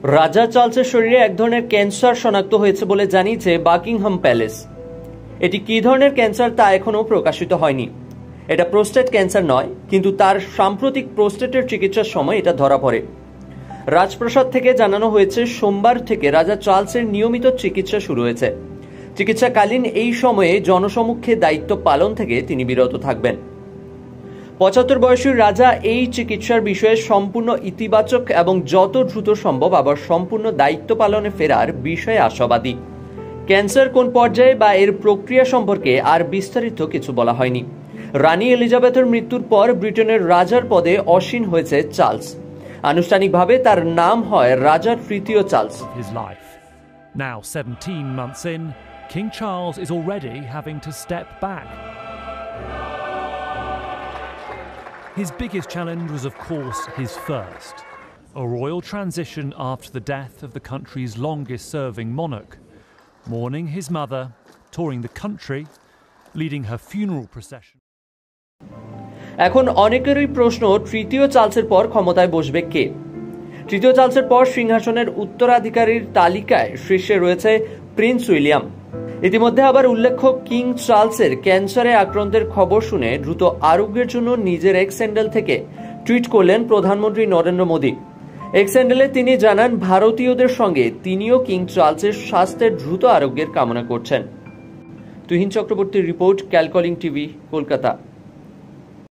রাজা চার্লসের শরীরে এক ধরনের ক্যান্সার শনাক্ত হয়েছে বলে জানিয়েছে বাকিংহাম প্যালেস। এটি কী ধরনের ক্যান্সার তা এখনও প্রকাশিত হয়নি। এটা প্রোস্টেট ক্যান্সার নয়, কিন্তু তার সাম্প্রতিক প্রোস্টেটের চিকিৎসার সময় এটা ধরা পড়ে। রাজপ্রাসাদ থেকে জানানো হয়েছে সোমবার থেকে রাজা চার্লসের নিয়মিত চিকিৎসা শুরু হয়েছে। চিকিৎসাকালীন এই সময়ে জনসমক্ষে দায়িত্ব পালন থেকে তিনি বিরত থাকবেন। ৭৫ বয়সী রাজা এই চিকিৎসার বিষয়ে সম্পূর্ণ ইতিবাচক এবং যত দ্রুত সম্ভব আবার সম্পূর্ণ দায়িত্ব পালনে ফেরার বিষয়ে আশাবাদী। ক্যান্সার কোন পর্যায়ে বা এর প্রক্রিয়া সম্পর্কে আর বিস্তারিত কিছু বলা হয়নি। রানী এলিজাবেথের মৃত্যুর পর ব্রিটেনের রাজার পদে আসীন হয়েছে চার্লস। আনুষ্ঠানিকভাবে তার নাম হয় রাজা তৃতীয় Charles. Now 17 months in, King Charles is already having to step back. His biggest challenge was, of course, his first. A royal transition after the death of the country's longest-serving monarch, mourning his mother, touring the country, leading her funeral procession. এখন অনেকেরই প্রশ্ন, তৃতীয় চার্লসের পর ক্ষমতায় বসবে কে? তৃতীয় চার্লসের পর সিংহাসনের উত্তরাধিকারীর তালিকায় শীর্ষে রয়েছে প্রিন্স উইলিয়াম। ইতিমধ্যে আবার উল্লেখ্য, কিং চার্লসের ক্যান্সারে আক্রান্তের খবর শুনে দ্রুত আরোগ্যের জন্য নিজের এক্স হ্যান্ডেল থেকে টুইট করলেন প্রধানমন্ত্রী নরেন্দ্র মোদী। এক্স হ্যান্ডেলে তিনি জানান, ভারতীয়দের সঙ্গে তিনিও কিং চার্লসের স্বাস্থ্যের দ্রুত আরোগ্যের কামনা করছেন। তুহিন চক্রবর্তীর রিপোর্ট, ক্যালকলিং টিভি, কলকাতা।